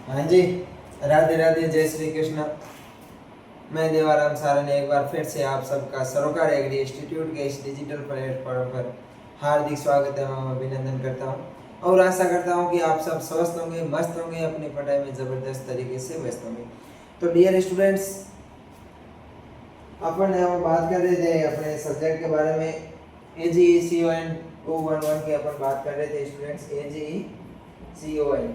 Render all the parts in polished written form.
हाँ जी, राधे राधे, जय श्री कृष्ण। मैं देवाराम सारा ने एक बार फिर से आप सबका सरोकार एग्री इंस्टीट्यूट के इस डिजिटल प्लेटफॉर्म पर हार्दिक स्वागत एवं अभिनंदन करता हूँ और आशा करता हूँ कि आप सब स्वस्थ होंगे, मस्त होंगे, अपनी पढ़ाई में ज़बरदस्त तरीके से व्यस्त होंगे। तो डियर स्टूडेंट्स, अपन बात कर रहे थे अपने सब्जेक्ट के बारे में। AGE-CON 211 की अपन बात कर रहे थे स्टूडेंट्स। AGE-CON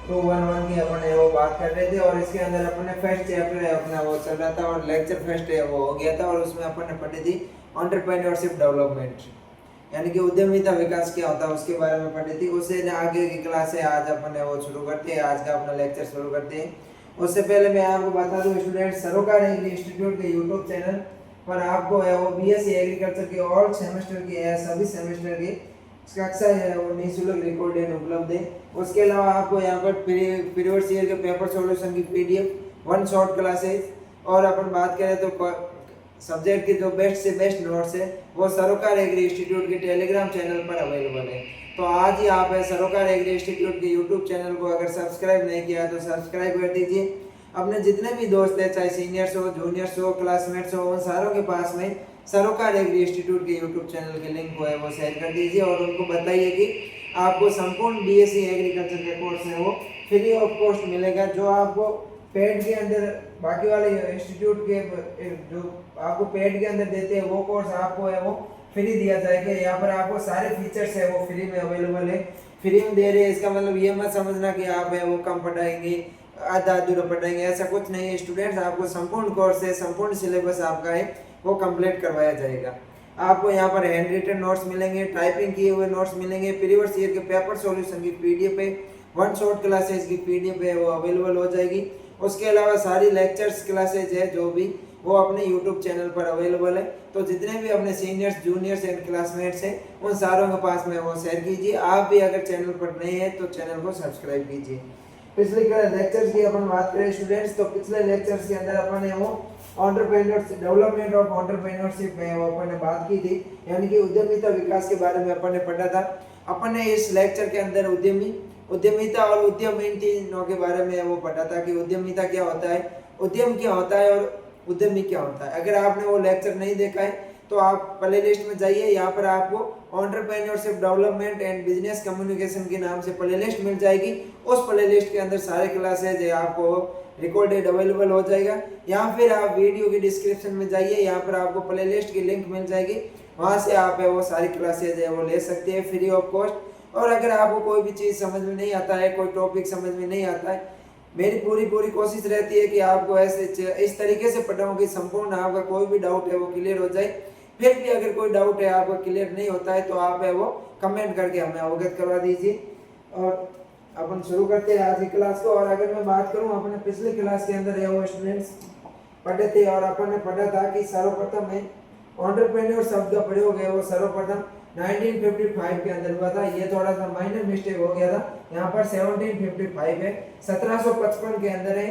211 की अपन वो बात कर रहे थे और इसके अंदर अपन ने फर्स्ट चैप्टर है अपना वो चल रहा था और लेक्चर फर्स्ट है वो हो गया था और उसमें अपन ने पढ़ी थी एंटरप्रेन्योरशिप डेवलपमेंट, यानी कि उद्यमिता विकास क्या होता है उसके बारे में पढ़ी थी। उससे आगे की क्लास है आज अपन ने वो शुरू करते हैं, आज का अपना लेक्चर शुरू करते हैं। उससे पहले मैं आपको बता दूं स्टूडेंट, सरोकार एग्री इंस्टीट्यूट के यूट्यूब चैनल पर आपको है वो BSc एग्रीकल्चर के ऑल सेमेस्टर की है, सभी सेमेस्टर की कक्षा है वो निःशुल्क रिकॉर्डेड उपलब्ध है। उसके अलावा आपको यहाँ पर प्रीवियस ईयर के पेपर सॉल्यूशन की PDF 1 शॉर्ट क्लासेस और अपन बात करें तो सब्जेक्ट के जो बेस्ट से बेस्ट नोट्स है वो सरोकार एग्री इंस्टीट्यूट के टेलीग्राम चैनल पर अवेलेबल है। तो आज ही आप है सरोकार एग्री इंस्टीट्यूट के यूट्यूब चैनल को अगर सब्सक्राइब नहीं किया तो सब्सक्राइब कर दीजिए। अपने जितने भी दोस्त हैं, चाहे सीनियर्स हो, जूनियर्स हो, क्लासमेट्स हो, उन सारों के पास में सरोकार एग्री इंस्टीट्यूट के यूट्यूब चैनल के लिंक को है वो शेयर कर दीजिए और उनको बताइए कि आपको संपूर्ण BSc एग्रीकल्चर के कोर्स है वो फ्री ऑफ कॉस्ट मिलेगा। जो आपको पेड के अंदर बाकी वाले इंस्टीट्यूट के जो आपको पेड के अंदर देते हैं वो कोर्स आपको है वो फ्री दिया जाएगा। यहाँ पर आपको सारे फीचर्स है वो फ्री में अवेलेबल है। फ्री में दे रहे हैं इसका मतलब ये मत समझना कि आप है वो कम पढ़ाएंगे, आधा अधूरा पढ़ाएंगे, ऐसा कुछ नहीं है स्टूडेंट्स। आपको संपूर्ण कोर्स है, संपूर्ण सिलेबस आपका है वो कंप्लीट करवाया जाएगा। आपको यहाँ पर हैंड रिटन नोट्स मिलेंगे, टाइपिंग किए हुए नोट्स मिलेंगे, प्रीवियस ईयर के पेपर सॉल्यूशन की PDF है, 1 शॉर्ट क्लासेस की PDF है वो अवेलेबल हो जाएगी। उसके अलावा सारी लेक्चर्स क्लासेज है जो भी वो अपने यूट्यूब चैनल पर अवेलेबल है। तो जितने भी अपने सीनियर्स, जूनियर्स एंड क्लासमेट्स हैं उन सारों के पास में वो शेयर कीजिए। आप भी अगर चैनल पर नए हैं तो चैनल को सब्सक्राइब कीजिए। पिछले लेक्चर्स की अपन बात करें स्टूडेंट्स, तो पिछले लेक्चर्स के अंदर अपन ने वो एंटरप्रेन्योरशिप, डेवलपमेंट ऑफ एंटरप्रेन्योरशिप में वो अपन ने बात की थी, यानी कि उद्यमिता विकास के बारे में अपन ने पढ़ा था। अपन ने इस लेक्चर के अंदर उद्यमिता और उद्यम इन तीनों के बारे में वो पढ़ा था कि उद्यमिता क्या होता है, उद्यम क्या होता है और उद्यमी क्या होता है। अगर आपने वो लेक्चर नहीं देखा है तो आप प्ले लिस्ट में जाइए, यहाँ पर आपको entrepreneurship development and business communication के नाम से प्ले लिस्ट मिल जाएगी। उस प्ले लिस्ट के अंदर सारे क्लासेज है आपको रिकॉर्डेड अवेलेबल हो जाएगा। यहाँ फिर आप वीडियो की डिस्क्रिप्शन में जाइए, यहाँ पर आपको प्ले लिस्ट की लिंक मिल जाएगी, वहाँ से आप है वो सारी क्लासेज है वो ले सकते हैं फ्री ऑफ कॉस्ट। और अगर आपको कोई भी चीज़ समझ में नहीं आता है, कोई टॉपिक समझ में नहीं आता है, मेरी पूरी कोशिश रहती है कि आपको ऐसे इस तरीके से पढ़ाऊं कि संपूर्ण आपका कोई भी डाउट है वो क्लियर हो जाए। फिर भी अगर कोई डाउट है आपका क्लियर नहीं होता है तो आप है वो कमेंट करके हमें अवगत करवा दीजिए। और अपन शुरू करते हैं आज की क्लास को। और अगर मैं बात करूं अपने पिछले क्लास के अंदर है वो स्टूडेंट्स पढ़े थे और अपन ने पढ़ा था कि सर्वप्रथम में एंटरप्रेन्योर शब्द का प्रयोग है वो सर्वप्रथम 1955 के अंदर हुआ था। ये थोड़ा सा माइनर मिस्टेक हो गया था, यहाँ पर 1755 है, 1755 के अंदर है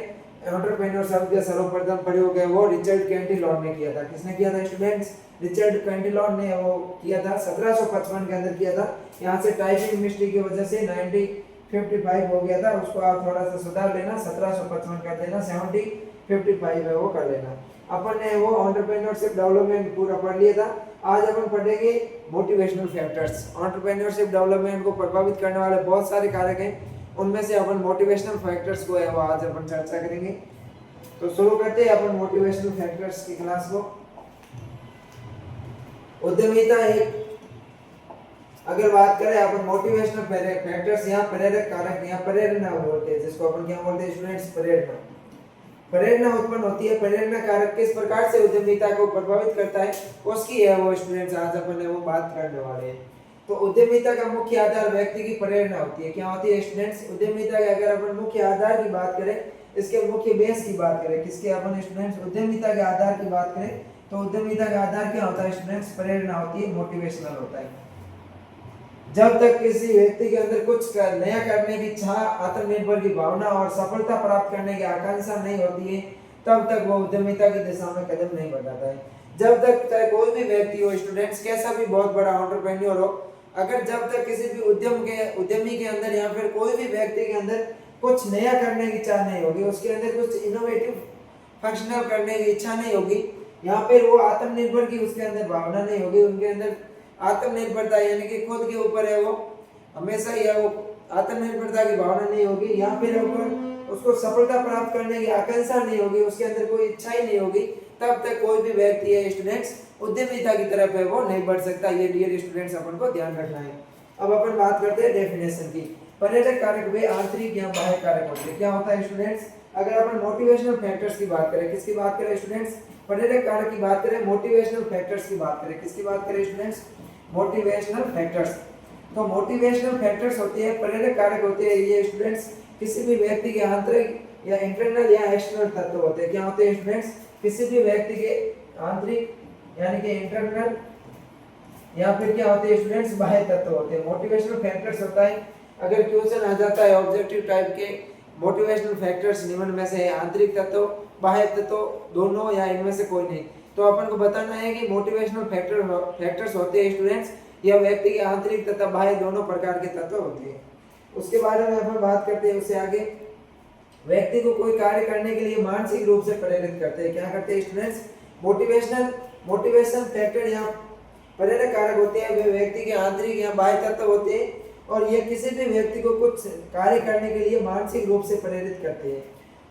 एंटरप्रेन्योर शब्द का सर्वप्रथम प्रयोग है वो रिचर्ड कैंटिलॉन ने किया था। किसने किया था स्टूडेंट्स? रिचर्ड कैंटिलॉन ने वो किया था, 1755 के अंदर किया था। यहाँ से टाइपिंग मिस्टेक की वजह से 1955 हो गया था, उसको आप थोड़ा सा सुधार लेना, 1755 कर देना, 1755 है वो कर लेना। अपन ने वो एंटरप्रेन्योरशिप डेवलपमेंट पूरा पढ़ लिया था। आज अपन पढ़ेंगे मोटिवेशनल फैक्टर्स। एंटरप्रेन्योरशिप डेवलपमेंट को प्रभावित करने वाले बहुत सारे कारक हैं, उनमें से अपन मोटिवेशनल फैक्टर्स को है वो आज अपन चर्चा करेंगे। तो शुरू करते हैं अपन मोटिवेशनल फैक्टर्स की क्लास को। उद्यमिता एक, अगर बात करें अपन मोटिवेशनल फैक्टर्स, यहाँ प्रेरक कारक, यहाँ प्रेरणा बोलते हैं जिसको अपन क्या बोलते हैं स्टूडेंट्स? प्रेरणा उत्पन्न होती है। प्रेरणा कारक किस प्रकार से उद्यमिता को प्रभावित करता है उसकी है वो स्टूडेंट्स आज अपन वो बात करने वाले हैं। तो उद्यमिता का मुख्य आधार व्यक्ति की प्रेरणा होती है। क्या होती है स्टूडेंट्स? उद्यमिता के अगर अपन मुख्य आधार की बात करें, इसके मुख्य बेस की बात करें, किसके अपन स्टूडेंट्स उद्यमिता के आधार की बात करें तो उद्यमिता का आधार क्या होता है स्टूडेंट्स? प्रेरणा होती है, मोटिवेशनल होता है। जब तक किसी व्यक्ति के अंदर कुछ नया करने की इच्छा, आत्मनिर्भर की भावना और सफलता प्राप्त करने की आकांक्षा नहीं होती है तब तक वो उद्यमिता की दिशा में कदम नहीं बढ़ाता है। जब तक चाहे कोई भी व्यक्ति हो स्टूडेंट्स, कैसा भी बहुत बड़ा एंटरप्रेन्योर हो, अगर जब तक किसी भी उद्यमी के अंदर या फिर कोई भी व्यक्ति के अंदर कुछ नया करने की इच्छा नहीं होगी, उसके अंदर कुछ इनोवेटिव फंक्शनल करने की इच्छा नहीं होगी, यहाँ पे वो आत्मनिर्भर की उसके अंदर भावना नहीं होगी, उनके अंदर आत्मनिर्भरता यानी कि खुद के ऊपर है वो हमेशा या वो आत्मनिर्भरता की भावना नहीं होगी, यहाँ पे उसको सफलता प्राप्त करने की आकांक्षा नहीं होगी, उसके अंदर कोई इच्छा ही नहीं होगी, तब तक कोई भी व्यक्ति है स्टूडेंट्स उद्यमिता की तरफ है वो नहीं बढ़ सकता। ये डियर स्टूडेंट्स अपन को ध्यान रखना है। अब अपन बात करते हैं डेफिनेशन की। प्रेरक कारक वे आंतरिक या बाह्य कारक होते हैं। क्या होता है स्टूडेंट्स, अगर अपन मोटिवेशनल फैक्टर्स की बात करें, किसकी बात करें स्टूडेंट्स, प्रेरक कारक की बात करें, मोटिवेशनल फैक्टर्स की बात करें, किसकी बात करें स्टूडेंट्स, मोटिवेशनल फैक्टर्स। तो मोटिवेशनल फैक्टर्स होते हैं, प्रेरक कारक होते हैं ये स्टूडेंट्स किसी भी व्यक्ति के आंतरिक या इंटरनल या एक्सटर्नल तत्व होते हैं। क्या होते हैं स्टूडेंट्स, किसी भी व्यक्ति के आंतरिक यानी कि इंटरनल या फिर क्या होते हैं स्टूडेंट्स बाह्य तत्व होते हैं। मोटिवेशनल फैक्टर्स होता है, अगर क्वेश्चन आ जाता है ऑब्जेक्टिव टाइप के मोटिवेशनल फैक्टर्स निम्न में से है, आंतरिक तत्व बाह्य तत्व दोनों या इनमें से कोई नहीं, तो अपन को बताना है कि मोटिवेशनल फैक्टर्स होते हैं स्टूडेंट्स या व्यक्ति के आंतरिक तथा बाह्य दोनों प्रकार के तत्व होते हैं। उसके बारे में अपन बात करते हैं। उससे आगे व्यक्ति को कोई कार्य करने के लिए मानसिक रूप से प्रेरित करते हैं। क्या करते हैं स्टूडेंट्स, मोटिवेशन फैक्टर या प्रेरक कारक होते हैं, वे व्यक्ति के आंतरिक या बाह्य तत्व होते हैं और ये किसी भी व्यक्ति को कुछ कार्य करने के लिए मानसिक रूप से प्रेरित करते हैं।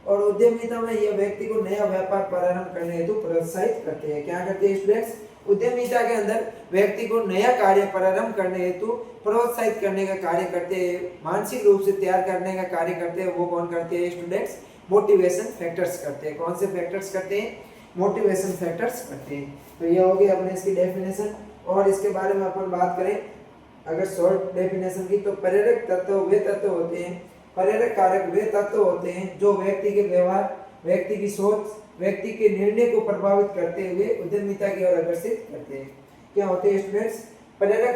और उद्यमिता में यह व्यक्ति को नया व्यापार प्रारंभ करने हेतु प्रोत्साहित करते हैं। क्या करते हैं स्टूडेंट्स, उद्यमिता के अंदर व्यक्ति को नया कार्य प्रारंभ करने हेतु प्रोत्साहित करने का कार्य करते हैं, मानसिक रूप से तैयार करने का कार्य करते हैं। वो कौन करते हैं स्टूडेंट्स, मोटिवेशन फैक्टर्स करते हैं। कौन से फैक्टर्स करते हैं, मोटिवेशन फैक्टर्स करते हैं। तो ये हो गई अपने इसकी डेफिनेशन। और इसके बारे में अपन बात करें अगर शॉर्ट डेफिनेशन की, तो प्रेरक तत्व वे तत्व होते हैं, प्रेरक कारक वे तत्व होते हैं जो व्यक्ति के व्यवहार, व्यक्ति की सोच, व्यक्ति के निर्णय को प्रभावित करते हुए उद्यमिता की ओर अग्रसित करते हैं। क्या होते हैं स्टूडेंट्स, प्रेरक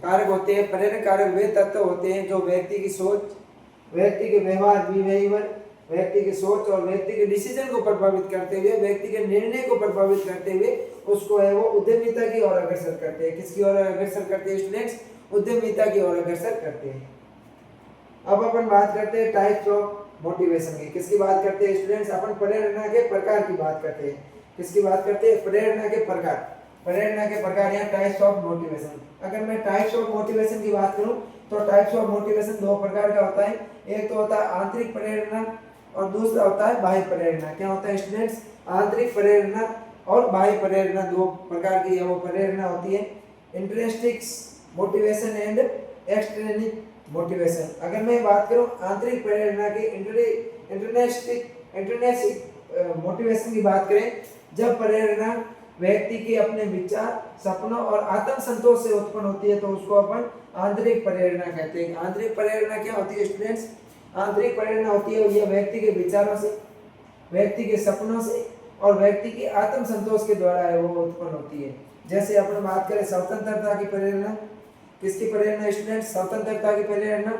कारक होते हैं, प्रेरक कारक वे तत्व होते हैं जो व्यक्ति की सोच, व्यक्ति के व्यवहार, बिहेवियर, व्यक्ति की सोच और व्यक्ति के डिसीजन को प्रभावित करते हुए, व्यक्ति के निर्णय को प्रभावित करते हुए उसको है वो उद्यमिता की ओर अग्रसर करते हैं। किसकी ओर अग्रसर करते हैं स्टूडेंट्स, उद्यमिता की ओर अग्रसर करते हैं। अब अपन बात करते हैं टाइप्स ऑफ मोटिवेशन की। किसकी बात करते हैं स्टूडेंट्स, अपन प्रेरणा के प्रकार की बात करते हैं। किसकी बात करते हैं, प्रेरणा के प्रकार, प्रेरणा के प्रकार या टाइप्स ऑफ मोटिवेशन। अगर मैं टाइप्स ऑफ मोटिवेशन की बात करूं तो टाइप्स ऑफ मोटिवेशन दो प्रकार का होता है, एक तो होता है आंतरिक प्रेरणा और दूसरा होता है बाह्य प्रेरणा। क्या होता है स्टूडेंट्स, आंतरिक प्रेरणा और बाह्य प्रेरणा दो प्रकार की है वो प्रेरणा होती है, intrinsic motivation and extrinsic motivation. अगर मैं बात करूं आंतरिक प्रेरणा की, इंट्रिंसिक मोटिवेशन की बात करें, जब प्रेरणा व्यक्ति के अपने विचार, सपनों और आत्म संतोष से उत्पन्न होती है तो उसको अपन आंतरिक प्रेरणा कहते हैं। आंतरिक प्रेरणा क्या होती है स्टूडेंट्स, आंतरिक प्रेरणा होती है यह व्यक्ति के विचारों से, व्यक्ति के सपनों से और व्यक्ति के आत्म संतोष के द्वारा है वो उत्पन्न होती है। जैसे अपन बात करें स्वतंत्रता की प्रेरणा, किसकी प्रेरणा स्टूडेंट्स, स्वतंत्रता की प्रेरणा,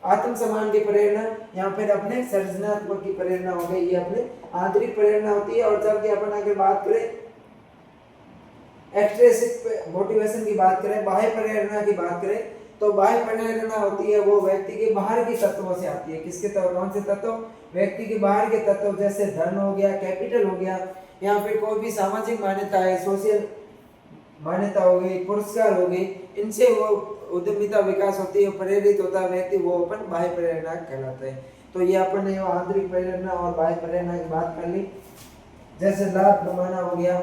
आत्म सम्मान की प्रेरणा, या फिर अपने सृजनात्मक की प्रेरणा हो गई, ये अपने आंतरिक प्रेरणा होती है। और जबकि अपन अगर बात करें एक्सट्रिंसिक मोटिवेशन की बात करें, बाह्य प्रेरणा की बात करें, तो बाह्य प्रेरणा होती है वो व्यक्ति के बाहर के तत्वों से आती है। किसके तत्व, कौन से तत्व, व्यक्ति के बाहर के तत्व, जैसे धन हो गया, कैपिटल हो गया, या फिर कोई भी सामाजिक मान्यता है, सोशल मान्यता हो गई, पुरस्कार हो गई, इनसे वो उद्यमिता विकास होती है, प्रेरित होता है व्यक्ति, वो अपन बाह्य प्रेरणा कहलाता है। तो ये अपन ने आंतरिक प्रेरणा और बाह्य प्रेरणा की बात कर ली। जैसे लाभ कमाना हो गया,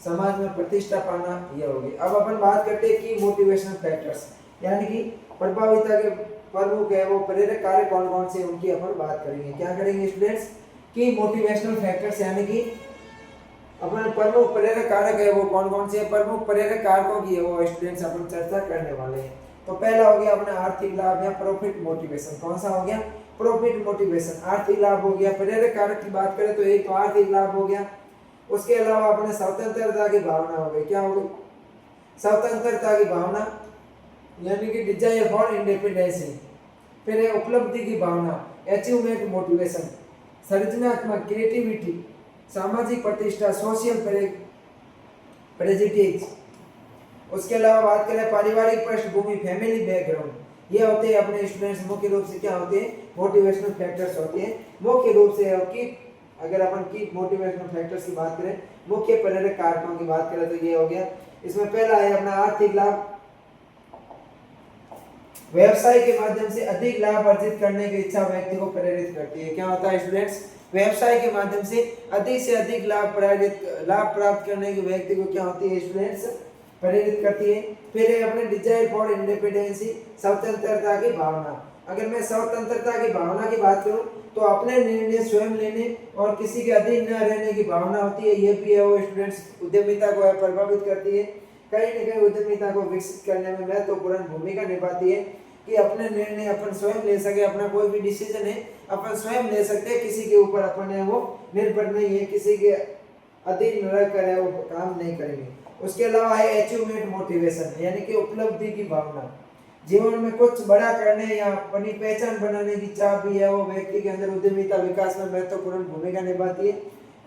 समाज में प्रतिष्ठा पाना, ये हो गई। अब अपन बात करते हैं की मोटिवेशनल फैक्टर्स, यानी कि प्रभाविता के प्रमुख है वो प्रेरक कारक कौन कौन से, उनकी अपन बात करेंगे। क्या करेंगे स्टूडेंट्स, की मोटिवेशनल फैक्टर्स यानी कि अपन प्रमुख प्रेरक कारक है वो कौन कौन से, प्रमुख प्रेरक कारकों की है वो स्टूडेंट्स अपन चर्चा करने वाले हैं। तो पहला हो गया अपना आर्थिक लाभ या प्रॉफिट मोटिवेशन। कौन सा हो गया, प्रॉफिट मोटिवेशन। आर्थिक लाभ हो गया, प्रेरक कारक की बात करें तो एक तो आर्थिक लाभ हो गया, उसके अलावा अपने स्वतंत्रता की भावना हो गई। क्या हो गई, स्वतंत्रता की भावना यानी कि डिजायर फॉर इंडिपेंडेंसी। फिर है उपलब्धि की भावना, अचीवमेंट मोटिवेशन, सृजनात्मक क्रिएटिविटी, सामाजिक प्रतिष्ठा, सोशल प्रेस्टीज। उसके अलावा बात करें पारिवारिक पृष्ठभूमि, फैमिली बैकग्राउंड, ये होते हैं अपने स्टूडेंट्स मुख्य रूप से क्या होते हैं, मोटिवेशनल फैक्टर्स होते हैं। मुख्य रूप से की अगर अपन की मोटिवेशनल फैक्टर्स की बात करें, मुख्य प्रेरक कारकों की बात करें तो ये हो गया। इसमें पहला है अपना आर्थिक लाभ। व्यवसाय के माध्यम से अधिक लाभ अर्जित करने की इच्छा व्यक्ति को प्रेरित करती है। क्या होता है स्टूडेंट्स, व्यवसाय के माध्यम से अधिक लाभ प्राप्त करने की व्यक्ति को क्या होती है स्टूडेंट्स, प्रेरित करती है। फिर है अपने डिजायर फॉर इंडिपेंडेंसी, स्वतंत्रता की भावना। अगर मैं स्वतंत्रता की भावना की बात करूं तो अपने निर्णय स्वयं लेने और किसी के अधीन न रहने की भावना होती है। ये भी है वो स्टूडेंट्स उद्यमिता को प्रभावित करती है। कहीं न कहीं उद्यमिता को विकसित करने में महत्वपूर्ण भूमिका निभाती है कि अपने निर्णय अपन स्वयं ले सके, अपना कोई भी डिसीजन है अपन स्वयं ले सकते हैं, किसी के ऊपर अपन है वो निर्भर नहीं है, किसी के अधीन रहकर है वो काम नहीं करेंगे। उसके अलावा है अचीवमेंट मोटिवेशन, यानी कि उपलब्धि की भावना। जीवन में कुछ बड़ा करने या अपनी पहचान बनाने की चाह भी है वो व्यक्ति के अंदर उद्यमिता विकास में महत्वपूर्ण भूमिका निभाती है।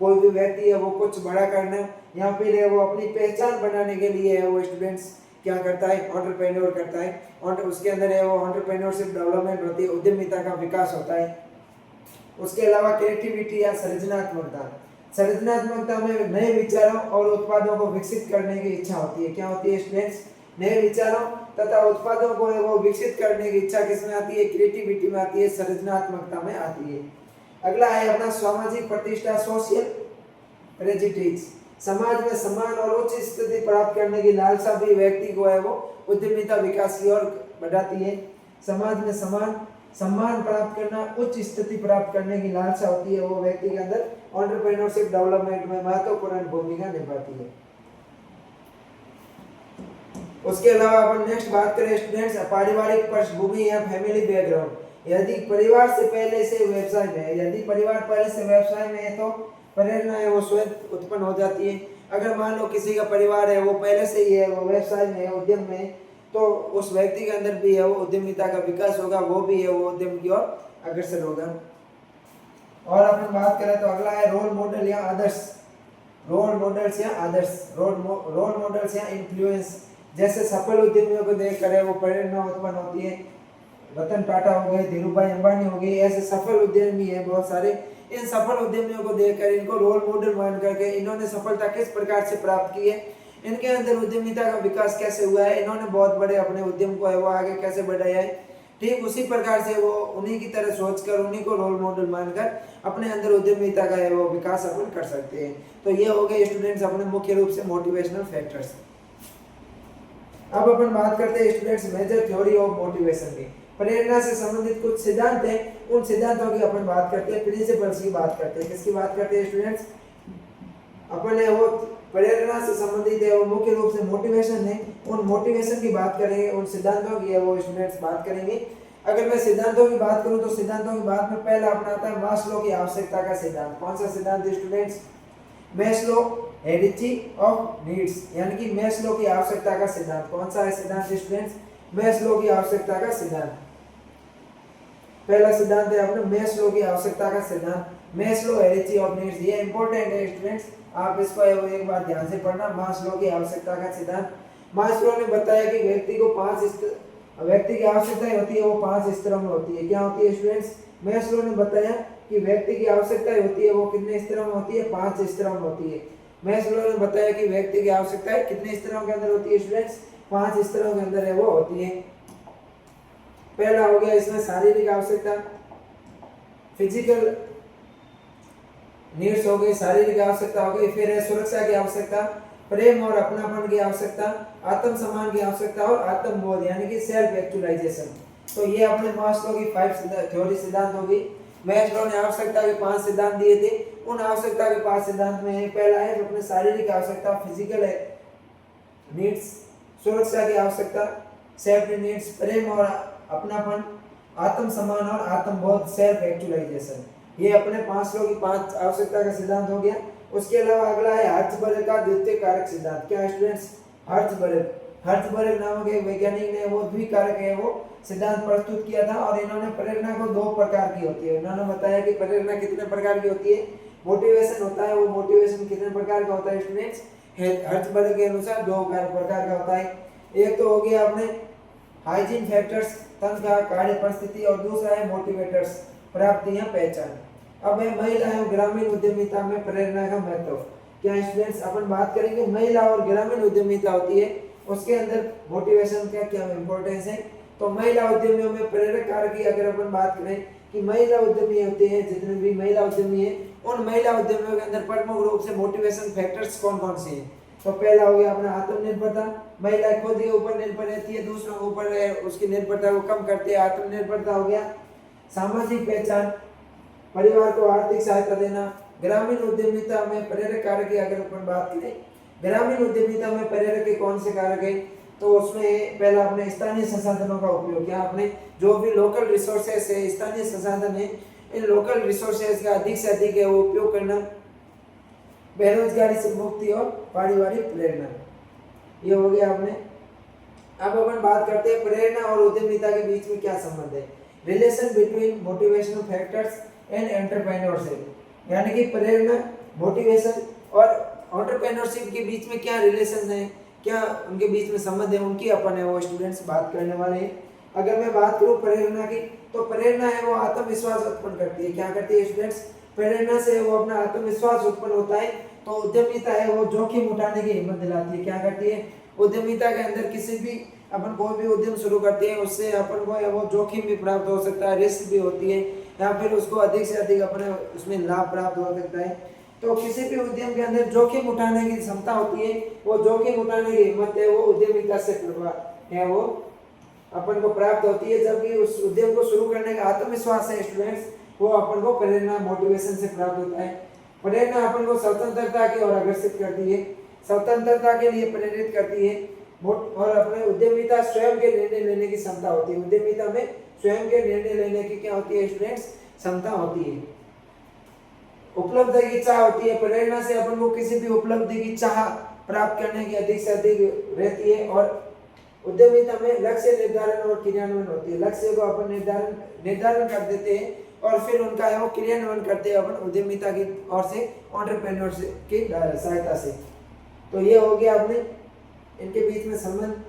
कोई भी व्यक्ति है वो कुछ बड़ा करना या फिर है वो अपनी पहचान बनाने के लिए है वो स्टूडेंट्स क्या करता है, एंटरप्रेन्योर करता है, और उसके अंदर है वो एंटरप्रेन्योरशिप डेवलपमेंट होती है, उद्यमिता का विकास होता है। उसके अलावा क्रिएटिविटी या सृजनात्मकता, सृजनात्मकता में नए विचारों और उत्पादों को विकसित करने की इच्छा होती है। क्या होती है स्टूडेंट्स, नए विचारों तथा उत्पादों को वो विकसित करने की इच्छा किसमें आती है, क्रिएटिविटी में आती है, सृजनात्मकता में आती है। अगला है अपना सामाजिक प्रतिष्ठा, सोशल प्रेस्टीज। समाज में सम्मान और उच्च स्थिति प्राप्त करने की लालसा भी व्यक्ति को है वो उद्यमिता विकास की ओर बढ़ाती है। समाज में सम्मान प्राप्त करना, उच्च स्थिति प्राप्त करने की लालसा होती है वो व्यक्ति के अंदर एंटरप्रेन्योरशिप डेवलपमेंट में महत्वपूर्ण भूमिका निभाती है। उसके अलावा अपन नेक्स्ट बात करें स्टूडेंट्स, पारिवारिक पृष्ठभूमि या फैमिली बैकग्राउंड। यदि परिवार से पहले से व्यवसाय में है, यदि परिवार पहले से व्यवसाय में है तो प्रेरणा है वो स्वयं उत्पन्न हो जाती है। अगर मान लो किसी का परिवार है वो पहले से ही है वो व्यवसाय में है, उद्यम में है, तो उस व्यक्ति के अंदर भी है वो उद्यमिता का विकास होगा, वो भी है वो उद्यम की ओर अग्रसर होगा। और अपन बात करें तो अगला है रोल मॉडल या आदर्श। रोल मॉडल्स या आदर्श, रोल मॉडल्स या इन्फ्लुएंस। जैसे सफल उद्यमियों को देखकर वो प्रेरणा उत्पन्न होती है। रतन टाटा हो गए, धीरूभाई अंबानी हो गए, ऐसे सफल उद्यमी है बहुत सारे। इन सफल उद्यमियों को देखकर इनको रोल मॉडल मान करके इन्होंने सफलता किस प्रकार से प्राप्त की है, इनके अंदर उद्यमिता का विकास कैसे हुआ है, इन्होंने बहुत बड़े अपने उद्यम को है वो आगे कैसे बढ़ाया है, ठीक उसी प्रकार से वो उन्हीं की तरह सोचकर उन्हीं को रोल मॉडल मानकर अपने अंदर उद्यमिता का है वो विकास अपन कर सकते हैं। तो ये हो गए स्टूडेंट्स अपने मुख्य रूप से मोटिवेशनल फैक्टर्स। अब अपन बात करते हैं students major theory of motivation की। प्रेरणा से संबंधित कुछ सिद्धांत हैं, उन सिद्धांतों की अपन बात करते हैं, प्रिंसिपल्स की बात करते हैं। किसकी बात करते हैं स्टूडेंट्स, अपन है वो प्रेरणा से संबंधित है वो मुख्य रूप से मोटिवेशन है, उन मोटिवेशन की बात करेंगे, उन सिद्धांतों की है वो स्टूडेंट्स बात करेंगे। अगर मैं सिद्धांतों की बात करूं तो सिद्धांतों की बात में पहला अपना आता है मास्लो की आवश्यकता का सिद्धांत। कौन सा सिद्धांत है स्टूडेंट्स, मैस्लो हेरिची ऑफ नीड्स, यानी कि मैस्लो की आवश्यकता का सिद्धांत। कौन सा है सिद्धांत स्टूडेंट्स, मैस्लो की आवश्यकता का सिद्धांत। पहला सिद्धांत है अपना मैस्लो की आवश्यकता का सिद्धांत, मैस्लो हेरिची ऑफ नीड्स। ये इंपॉर्टेंट है स्टूडेंट्स, आप इसको एक बार ध्यान से पढ़ना। मास्लो की आवश्यकता का सिद्धांत, मास्लो ने बताया कि व्यक्ति की आवश्यकताएं होती है वो 5 स्तरों में होती है। क्या होती है स्टूडेंट्स, मैस्लो ने बताया कि व्यक्ति की आवश्यकताएं होती है वो कितने स्तरों में होती है, 5 स्तरों में होती है। मैस्लो ने बताया कि व्यक्ति की आवश्यकताएं कितने स्तरों के अंदर होती है स्टूडेंट्स, 5 स्तरों के अंदर है वो होती है। पहला हो गया इसमें शारीरिक आवश्यकता, फिजिकल नीड्स हो गई, शारीरिक आवश्यकता हो गई। फिर है सुरक्षा की आवश्यकता, प्रेम और अपनापन की आवश्यकता, आत्म सम्मान की आवश्यकता और आत्मबोध यानी कि सेल्फ एक्चुअलाइजेशन। तो ये अपने मास्लो की 5 थ्योरी सिद्धांत होगी। मैस्लो ने आवश्यकता के 5 सिद्धांत दिए थे, उन आवश्यकता के 5 सिद्धांत में पहला है जो अपने शारीरिक आवश्यकता, फिजिकल नीड्स, सुरक्षा की आवश्यकता, सेल्फ नीड्स, प्रेम और अपनापन, आत्म सम्मान और आत्मबोध, सेल्फ एक्चुअलाइजेशन। ये अपने मास्लो की 5 आवश्यकता का सिद्धांत हो गया। उसके अलावा अगला है हर्ट्जबर्ग का द्वितीय कारक सिद्धांत। क्या स्टूडेंट्स, हर्ट्जबर्ग नामक एक वैज्ञानिक ने वो द्विकारक है वो सिद्धांत प्रस्तुत किया था, और इन्होंने प्रेरणा को 2 प्रकार की होती है। इन्होंने बताया कि प्रेरणा कितने प्रकार की होती है, मोटिवेशन होता है वो मोटिवेशन कितने प्रकार का होता है स्टूडेंट्स, हर्ट्जबर्ग के अनुसार 2 प्रकार का होता है। एक तो हो गया अपने हाइजीन फैक्टर्स, तनख्वाह, कार्य परिस्थिति, और दूसरा है मोटिवेटर्स, प्राप्तियां, पहचान। अब है महिला एवं ग्रामीण उद्यमिता में प्रेरणा का महत्व। क्या स्टूडेंट्स अपन बात करेंगे महिला और ग्रामीण उद्यमिता होती है उसके अंदर मोटिवेशन का क्या इंपॉर्टेंस है। तो महिला उद्यमियों में प्रेरक कारक की अगर अपन बात करें कि महिला उद्यमी होते हैं, जितने भी महिला उद्यमी है उन महिला उद्यमियों के अंदर प्रमुख रूप से मोटिवेशन फैक्टर्स कौन कौन से हैं। तो पहला हो गया अपना आत्मनिर्भरता, महिला खुद के ऊपर निर्भर रहती है, दूसरों के ऊपर उसकी निर्भरता को कम करती है, आत्मनिर्भरता हो गया। सामाजिक पहचान, परिवार को आर्थिक सहायता देना। ग्रामीण उद्यमिता में प्रेरक कारक की अगर अपन बात करें, ग्रामीण उद्यमिता में प्रेरक के कौन से कारक है, तो उसमें पहला अपने स्थानीय संसाधनों का उपयोग किया, आपने जो भी लोकल रिसोर्सेस है, स्थानीय संसाधन है, इन लोकल रिसोर्सेस का अधिक से अधिक है वो उपयोग करना। बेरोजगारी से मुक्ति और पारिवारिक प्रेरणा, ये हो गया आपने। अब अपन बात करते हैं प्रेरणा और उद्यमिता के बीच में क्या संबंध है। Relation between motivational factors and entrepreneurship, यानी कि प्रेरणा, मोटिवेशन और एंटरप्रेन्योरशिप के बीच में क्या रिलेशन है, क्या उनके बीच में संबंध है, उनकी अपन है वो स्टूडेंट्स बात करने वाले हैं। अगर मैं बात करूं प्रेरणा की, तो प्रेरणा है वो आत्मविश्वास उत्पन्न करती है। क्या करती है स्टूडेंट्स, प्रेरणा से वो अपना आत्मविश्वास उत्पन्न होता है। तो उद्यमिता है वो जोखिम उठाने की हिम्मत दिलाती है। क्या करती है, उद्यमिता के अंदर किसी भी अपन कोई भी उद्यम शुरू करते हैं उससे अपन को वो जोखिम भी प्राप्त हो सकता है, रिस्क भी होती है, या फिर उसको अधिक से अधिक अपने उसमें लाभ प्राप्त हो सकता है। तो किसी भी उद्यम के अंदर जोखिम उठाने की क्षमता होती है, वो जोखिम उठाने की हिम्मत है वो उद्यमिता से है वो अपन को प्राप्त होती है। जबकि उस उद्यम को शुरू करने का आत्मविश्वास है स्टूडेंट्स, वो अपन को प्रेरणा, मोटिवेशन से प्राप्त होता है। प्रेरणा अपन को स्वतंत्रता की ओर आकर्षित करती है, स्वतंत्रता के लिए प्रेरित करती है। और अपने उद्यमिता स्वयं के निर्णय लेने की क्षमता होती है। उद्यमिता में स्वयं के निर्णय लेने की क्या होती है स्टूडेंट्स, क्षमता होती है। उपलब्धि की चाह होती है, प्रेरणा से अपन को किसी भी उपलब्धि की चाह प्राप्त करने की अधिक से अधिक रहती है। और उद्यमिता में लक्ष्य निर्धारण और क्रियान्वयन होती है। लक्ष्य को अपन निर्धारण कर देते हैं और फिर उनका वो क्रियान्वयन करते हैं अपन उद्यमिता की ओर से, एंटरप्रेन्योरशिप की सहायता से। तो ये हो गया अपने इनके बीच में संबंध।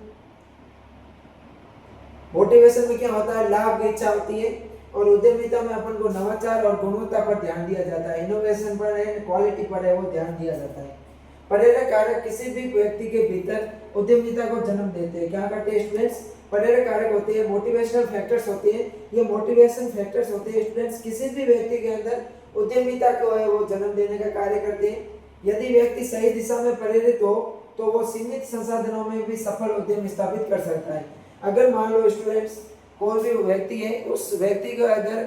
मोटिवेशन में क्या होता है, लाभ की इच्छा होती है, और उद्यमिता में अपन को नवाचार और गुणवत्ता पर ध्यान दिया जाता है, इनोवेशन पर है, क्वालिटी पर है वो ध्यान दिया जाता है। प्रेरक कारक किसी भी व्यक्ति के भीतर उद्यमिता को जन्म देते हैं। क्या करते हैं स्टूडेंट्स, प्रेरक कारक होते हैं, मोटिवेशनल फैक्टर्स होते हैं। ये मोटिवेशन फैक्टर्स होते हैं स्टूडेंट्स किसी भी व्यक्ति के अंदर उद्यमिता को है वो जन्म देने का कार्य करते हैं। यदि व्यक्ति सही दिशा में प्रेरित हो तो वो सीमित संसाधनों में भी सफल उद्यम स्थापित कर सकता है। अगर मान लो स्टूडेंट्स कोई भी व्यक्ति है, उस व्यक्ति को अगर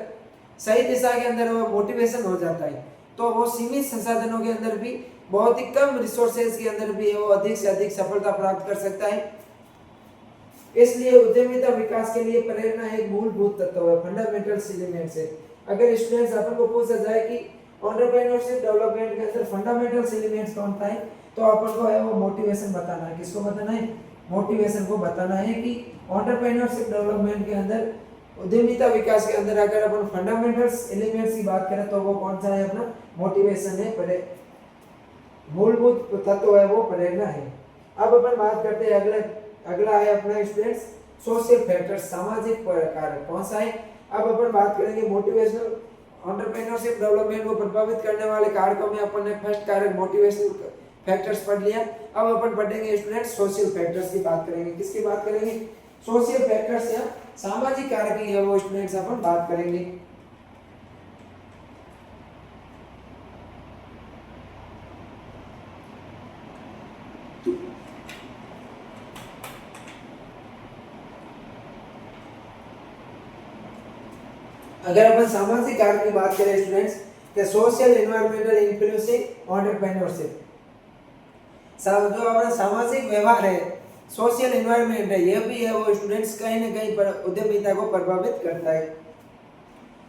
सही दिशा के अंदर वो मोटिवेशन हो जाता है तो वो सीमित संसाधनों के अंदर भी, बहुत ही कम रिसोर्सेज के अंदर भी वो अधिक से अधिक सफलता प्राप्त कर सकता है। इसलिए उद्यमिता विकास के लिए प्रेरणा एक मूलभूत तत्व है, फंडामेंटल एलिमेंट्स है। अगर स्टूडेंट्स अपन को पूछा जाए कि एंटरप्रेन्योरशिप डेवलपमेंट के अंदर फंडामेंटल एलिमेंट्स कौन सा है, तो अपन को है वो मोटिवेशन बताना है। किसको बताना है, मोटिवेशन को बताना है कि एंटरप्रेन्योरशिप डेवलपमेंट के अंदर, उद्यमिता विकास के अंदर अगर अपन फंडामेंटल्स एलिमेंट्स की बात करें तो वो कौन सा है, अपना मोटिवेशन है, मूलभूत तत्व है वो प्रेरणा है। अब अपन बात करते हैं अगला है अपना स्टूडेंट्स सोशल फैक्टर्स, सामाजिक कारक कौन सा है। अब अपन बात करेंगे मोटिवेशनल एंटरप्रेन्योरशिप डेवलपमेंट को प्रभावित करने वाले कारकों में अपन ने फर्स्ट कारक मोटिवेशनल फैक्टर्स पढ़ लिया। अब अपन पढ़ेंगे स्टूडेंट्स सोशल फैक्टर्स की बात करेंगे। किसकी बात करेंगे, सोशल फैक्टर्स या सामाजिक कारक ही है वो स्टूडेंट्स अपन बात करेंगे। अगर अपन सामाजिक कारक की बात करें स्टूडेंट्स, कि सोशल एनवायरमेंटल इन्फ्लुएंसिंग एंटरप्रेन्योरशिप, जो अपना सामाजिक व्यवहार है, सोशल एनवायरमेंट है, यह भी है वो स्टूडेंट्स कहीं ना कहीं पर उद्यमिता को प्रभावित करता है।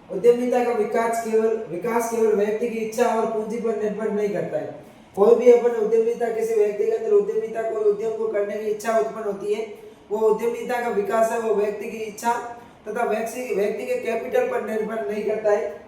उद्यमिता का विकास केवल व्यक्ति की इच्छा और पूंजी पर निर्भर नहीं करता है। कोई भी अपन उद्यमिता, किसी व्यक्ति के अंदर उद्यमिता, कोई उद्यम को करने की इच्छा उत्पन्न होती है, वो उद्यमिता का विकास है वो व्यक्ति की इच्छा तथा व्यक्ति के कैपिटल पर निर्भर नहीं करता है।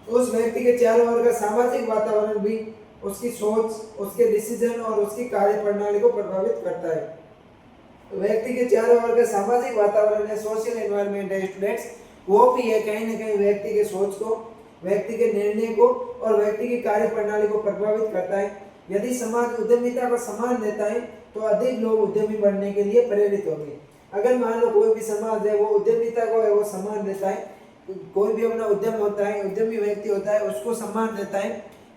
उस व्यक्ति के चारों ओर का सामाजिक वातावरण भी उसकी सोच, उसके डिसीजन और उसकी कार्य प्रणाली को प्रभावित करता है। व्यक्ति के चारों ओर का सामाजिक वातावरण है, सोशल एनवायरनमेंट है स्टूडेंट्स, वो भी है कहीं ना कहीं व्यक्ति के सोच को, व्यक्ति के निर्णय को और व्यक्ति की कार्य प्रणाली को प्रभावित करता है। यदि समाज उद्यमिता को सम्मान देता है तो अधिक लोग उद्यमी बनने के लिए प्रेरित होंगे। अगर मान लो कोई भी समाज है वो उद्यमिता को है वो सम्मान देता है, कोई भी अपना उद्यम होता है, उद्यमी व्यक्ति होता है, उसको सम्मान देता है,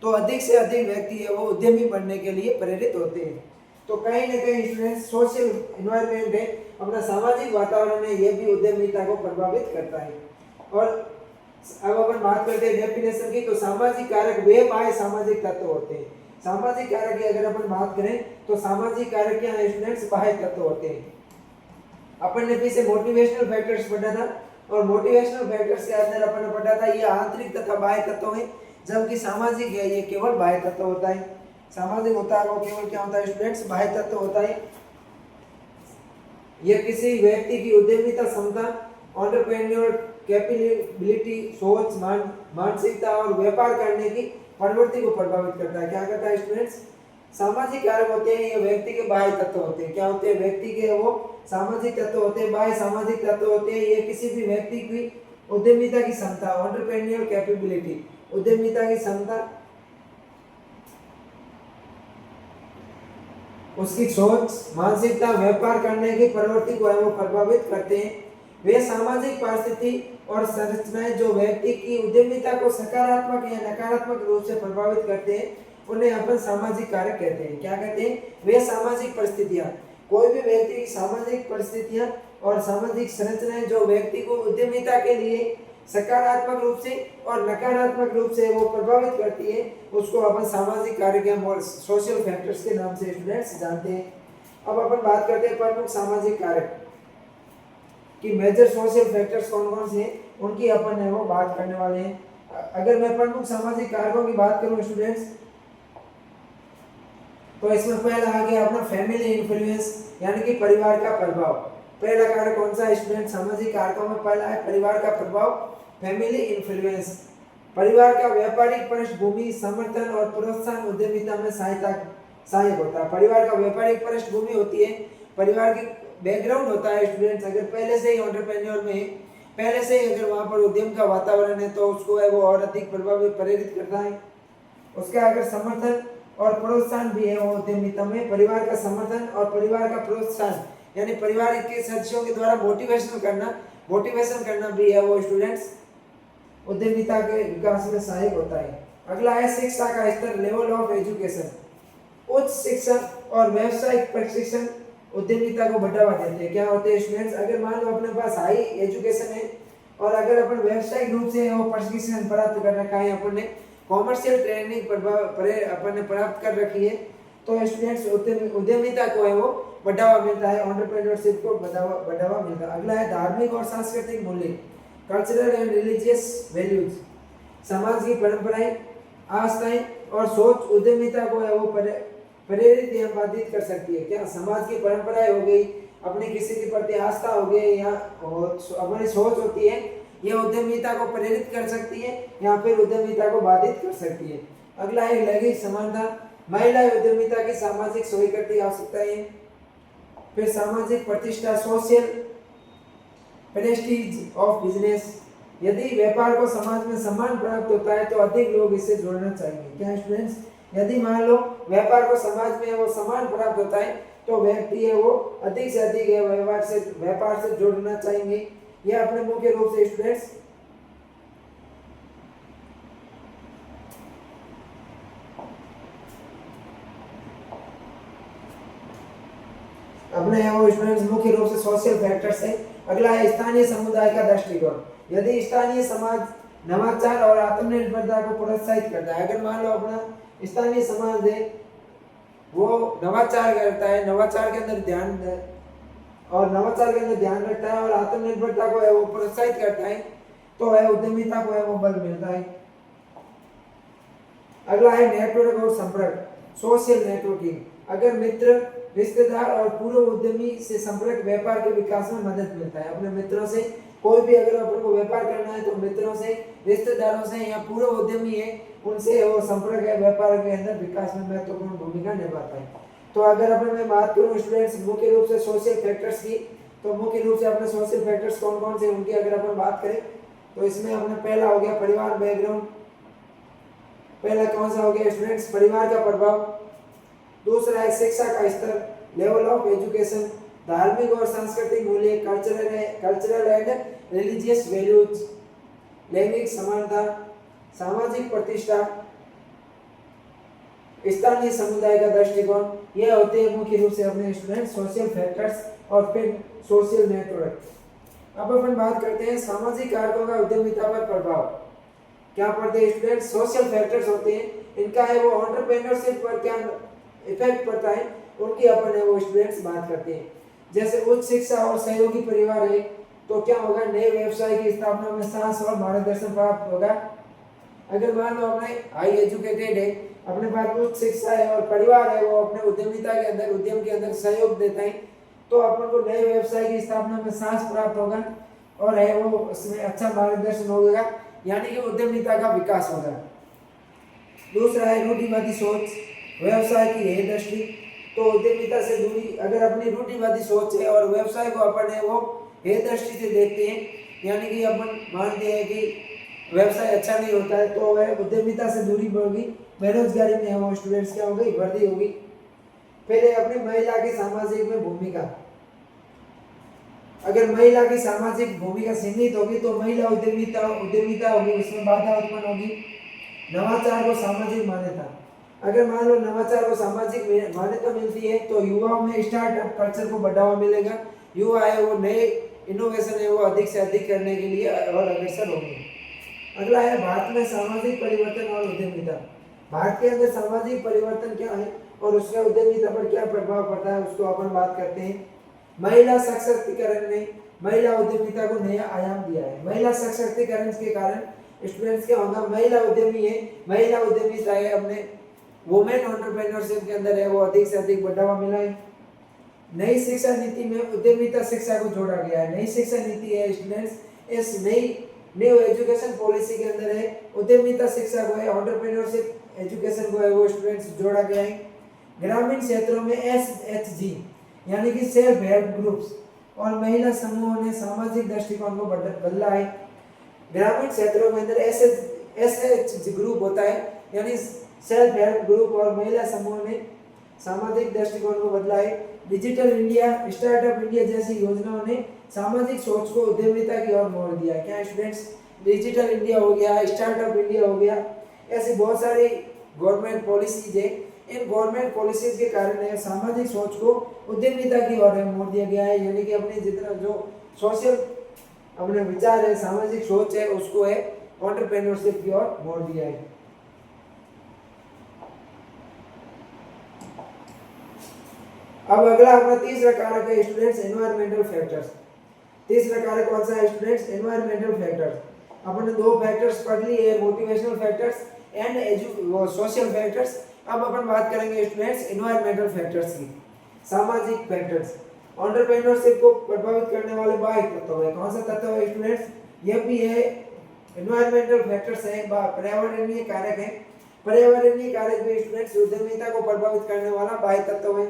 तो अधिक से अधिक व्यक्ति है वो उद्यमी बनने के लिए प्रेरित होते हैं। तो कहीं ना कहीं स्टूडेंट्स सोशल एनवायरनमेंट है, अपना सामाजिक वातावरण है, ये भी उद्यमिता को प्रभावित करता है। और अब अपन बात करते हैं डेफिनेशन की, तो सामाजिक कारक वे बाह्य सामाजिक तत्व होते हैं। सामाजिक कारक की अगर अपन बात करें तो सामाजिक कारक क्या है स्टूडेंट्स, बाह्य तत्व होते हैं। अपन ने पीछे मोटिवेशनल फैक्टर्स पढ़ा था, और मोटिवेशनल फैक्टर्स के अंदर अपन ने पढ़ा था ये आंतरिक तथा बाह्य तत्व है, जबकि सामाजिक है ये केवल बाह्य तत्व होता है। सामाजिक होता है वो केवल क्या होता है स्टूडेंट्स, बाह्य तत्व होता है। यह किसी व्यक्ति की उद्यमिता क्षमता, एंटरप्रेन्योर कैपेबिलिटी, सोच, मानसिकता और व्यापार करने की प्रवृत्ति को प्रभावित करता है। क्या करता है स्टूडेंट्स, सामाजिक कारक होते हैं ये व्यक्ति के बाह्य तत्व होते हैं। क्या होते हैं, व्यक्ति के वो सामाजिक तत्व होते हैं, बाह्य सामाजिक तत्व होते हैं। ये किसी भी व्यक्ति की उद्यमिता की क्षमता, एंटरप्रेन्योर कैपेबिलिटी, उद्यमिता की क्षमता, उसकी सोच, मानसिकता, व्यापार करने की प्रवृत्ति को है वो प्रभावित करते हैं। वे सामाजिक परिस्थिति और संरचनाएं जो व्यक्ति की उद्यमिता को सकारात्मक या नकारात्मक रूप से प्रभावित करते हैं उन्हें अपन सामाजिक कारक कहते हैं। क्या कहते हैं, वे सामाजिक परिस्थितियां, कोई भी व्यक्ति की सामाजिक परिस्थितियां और सामाजिक संरचनाएं जो व्यक्ति को उद्यमिता के लिए सकारात्मक रूप से और नकारात्मक रूप से वो प्रभावित करती है, उसको अपन सामाजिक कारक या सोशल फैक्टर्स के नाम से स्टूडेंट्स जानते हैं। अब अपन बात करते हैं प्रमुख सामाजिक कारक कि मेजर सोशल फैक्टर्स कौन कौन से हैं, उनकी अपन है वो बात करने वाले हैं। अगर मैं प्रमुख सामाजिक कारकों की बात करूं स्टूडेंट्स, तो इसमें पहला आ गया अपना फैमिली इन्फ्लुएंस, यानी कि परिवार का प्रभाव। पहला कारक कौन सा स्टूडेंट, सामाजिक कारकों में पहला है परिवार का प्रभाव, फैमिली इन्फ्लुएंस। परिवार का व्यापारिक पृष्ठभूमि, समर्थन और प्रोत्साहन उद्यमिता में सहायक होता है। परिवार का व्यापारिक पृष्ठभूमि होती है, परिवार की बैकग्राउंड होता है स्टूडेंट्स। अगर पहले से ही एंटरप्रेन्योर में पहले से ही अगर वहाँ पर उद्यम का वातावरण है तो उसको है वो और अधिक प्रभावित प्रेरित करता है। उसका अगर समर्थन और प्रोत्साहन भी है वो उद्यमिता में, परिवार का समर्थन और परिवार का प्रोत्साहन यानी परिवार के सदस्यों के द्वारा मोटिवेशन करना भी है वो स्टूडेंट्स उद्यमिता के विकास में सहायक होता है। अगला है शिक्षा का स्तर, लेवल ऑफ एजुकेशन। उच्च शिक्षा और व्यावसायिक प्रशिक्षण उद्यमिता को बढ़ावा देते हैं। क्या होते हैं स्टूडेंट्स, अगर मान लो अपने पास हाई एजुकेशन है और अगर अपन व्यावसायिक रूप से वो प्रशिक्षण प्राप्त कर रखा है, अपन ने कॉमर्शियल ट्रेनिंग अपन ने प्राप्त कर रखी है, तो स्टूडेंट्स उद्यमिता को है वो बढ़ावा मिलता है, एंटरप्रेन्योरशिप को बढ़ावा मिलता है। अगला है धार्मिक और सांस्कृतिक मूल्य, कल्चरल एंड रिलीजियस वैल्यूज। समाज की परंपराएं, आस्थाएं और सोच उद्यमिता को है वो प्रेरित या बाधित कर सकती है। क्या समाज की परंपराएं हो गई, अपने किसी के प्रति आस्था हो गई या अपनी सोच होती है, यह उद्यमिता को प्रेरित कर सकती है या फिर उद्यमिता को बाधित कर सकती है। अगला है लैंगिक समानता, महिला उद्यमिता की सामाजिक स्वीकृति आवश्यकताएं, फिर सामाजिक प्रतिष्ठा, सोशल प्रेस्टीज ऑफ बिजनेस। यदि व्यापार को समाज में सम्मान प्राप्त होता है तो अधिक लोग इससे जुड़ना चाहेंगे। क्या स्टूडेंट्स, यदि मान लो व्यापार को समाज में वो सम्मान प्राप्त होता है तो व्यक्ति है वो अधिक से अधिक व्यापार से जुड़ना चाहेंगे। यह अपने मुख्य रूप से स्टूडेंट्स अपने वो स्टूडेंट्स मुख्य रूप से सोशल फैक्टर्स है। अगला है स्थानीय समुदाय का दृष्टिकोण। यदि स्थानीय समाज नवाचार और आत्मनिर्भरता को प्रोत्साहित करता है, अगर मान लो अपना स्थानीय समाज है वो नवाचार करता है, नवाचार के अंदर ध्यान रखता है और आत्मनिर्भरता को है वो प्रोत्साहित करता है, तो है उद्यमिता को है वो बल मिलता है। अगला है नेटवर्क और संपर्क, सोशल नेटवर्किंग। अगर मित्र, रिश्तेदार और पूर्व उद्यमी से संपर्क व्यापार के विकास में मदद मिलता है। अपने मित्रों से कोई भी अगर अपन को व्यापार करना है तो मित्रों से, रिश्तेदारों से या पूर्व उद्यमी है उनसे वो संपर्क है व्यापार के अंदर विकास में महत्वपूर्ण भूमिका निभाता है। तो अगर अपन मैं बात करूं स्टूडेंट्स मुख्य रूप से सोशल फैक्टर्स की, तो मुख्य रूप से अपने सोशल फैक्टर्स कौन कौन से उनकी अगर अपन बात करें तो इसमें अपने पहला हो गया परिवार बैकग्राउंड। पहला कौन सा हो गया स्टूडेंट्स, परिवार का प्रभाव। दूसरा है शिक्षा का स्तर, लेवल ऑफ एजुकेशन। धार्मिक और सांस्कृतिक मूल्य, कल्चरल एंड रिलीजियस वैल्यूज। लैंगिक समानता, सामाजिक प्रतिष्ठा, स्थानीय समुदाय का दृष्टिकोण। ये होते हैं मुख्य रूप से अपने स्टूडेंट सोशल फैक्टर्स और फिर सोशल नेटवर्क। अब अपन बात करते हैं सामाजिक कारकों का उद्यमिता पर प्रभाव। क्या पढ़ते हैं स्टूडेंट, सोशल फैक्टर्स होते हैं, इनका है वो एंटरप्रेन्योरशिप पर क्या इफेक्ट पड़ता है, उनकी अपन है वो स्टूडेंट्स बात करते हैं। जैसे उच्च शिक्षा और सहयोगी परिवार है तो क्या होगा, नए व्यवसाय की स्थापना में साहस और मार्गदर्शन प्राप्त होगा। अगर मान लो अपने हाई एजुकेटेड है, अपने पास उच्च शिक्षा है और परिवार है वो अपने उद्यमिता के अंदर उद्यम के अंदर सहयोग देता है, तो अपन को नए व्यवसाय की स्थापना में साहस प्राप्त होगा और है वो उसमें अच्छा मार्गदर्शन होगा, यानी कि उद्यमिता का विकास होगा। दूसरा है रूढ़िवादी सोच, व्यवसाय की ध्येय दृष्टि। तो उद्यमिता से दूरी, अगर अपनी रूढ़िवादी सोच है और व्यवसाय को अपन है वो ध्येय दृष्टि से देखते हैं, यानी कि अपन मानते हैं कि व्यवसाय अच्छा नहीं होता है, तो वह उद्यमिता से दूरी होगी, बेरोजगारी में वो स्टूडेंट्स क्या होगी, वृद्धि होगी। फिर है अपनी महिला की सामाजिक में भूमिका। अगर महिला की सामाजिक भूमिका सीमित होगी तो महिला उद्यमिता होगी, उसमें बाधा उत्पन्न होगी। नवाचार को सामाजिक मान्यता, अगर मान लो नवाचार को सामाजिक मान्यता मिलती है तो युवाओं में स्टार्टअप कल्चर को बढ़ावा मिलेगा, युवा है वो नए इनोवेशन है वो अधिक से अधिक करने के लिए और अग्रसर होंगे। अगला है भारत में सामाजिक परिवर्तन और उद्यमिता। भारत के अंदर सामाजिक परिवर्तन क्या है और उसका उद्यमिता पर क्या प्रभाव पड़ता है, उसको अपन बात करते हैं। महिला सशक्तिकरण ने महिला उद्यमिता को नया आयाम दिया है। महिला सशक्तिकरण के कारण स्टूडेंट्स क्या होगा, महिला उद्यमी है, महिला उद्यमिता है, अपने वुमेन एंटरप्रेन्योरशिप के अंदर है वो अधिक से अधिक बढ़ावा मिला है। नई शिक्षा नीति में उद्यमिता शिक्षा को जोड़ा गया है। नई शिक्षा नीति है स्टूडेंट्स, इस न्यू एजुकेशन पॉलिसी के अंदर है उद्यमिता शिक्षा को है, एंटरप्रेन्योरशिप एजुकेशन को है वो स्टूडेंट्स जोड़ा गया है। ग्रामीण क्षेत्रों में SHG यानी कि सेल्फ हेल्प ग्रुप्स और महिला समूहों ने सामाजिक दृष्टिकोण को बदला है। ग्रामीण क्षेत्रों के अंदर SHG ग्रुप होता है, यानी सेल्फ हेल्प ग्रुप और महिला समूह ने सामाजिक दृष्टिकोण को बदला है। डिजिटल इंडिया, स्टार्टअप इंडिया जैसी योजनाओं ने सामाजिक सोच को उद्यमिता की ओर मोड़ दिया है। क्या स्टूडेंट्स, डिजिटल इंडिया हो गया, स्टार्टअप इंडिया हो गया, ऐसी बहुत सारी गवर्नमेंट पॉलिसीज है। इन गवर्नमेंट पॉलिसीज के कारण सामाजिक सोच को उद्यमिता की ओर मोड़ दिया गया है, यानी कि अपने जितना जो सोशल अपने विचार है, सामाजिक सोच है, उसको है एंटरप्रेन्योरशिप की ओर मोड़ दिया है। अब अगला अपना तीसरा कारक है स्टूडेंट्स एनवायरमेंटल फैक्टर्स। तीसरा कारक कौन सा है स्टूडेंट्स, एनवायरमेंटल फैक्टर्स। अपने दो फैक्टर्स पढ़ लिए, motivational factors and social factors. अब अपन बात करेंगे स्टूडेंट्स एनवायरमेंटल फैक्टर्स की। सामाजिक फैक्टर्स, एंटरप्रेन्योरशिप को प्रभावित करने वाले बाह्य तत्व है। कौन सा तत्व है स्टूडेंट्स, ये भी है एनवायरमेंटल फैक्टर्स है, पर्यावरणीय कारक है। पर्यावरणीय कारक भी स्टूडेंट्स उद्यमिता को प्रभावित करने वाला बाह्य तत्व है।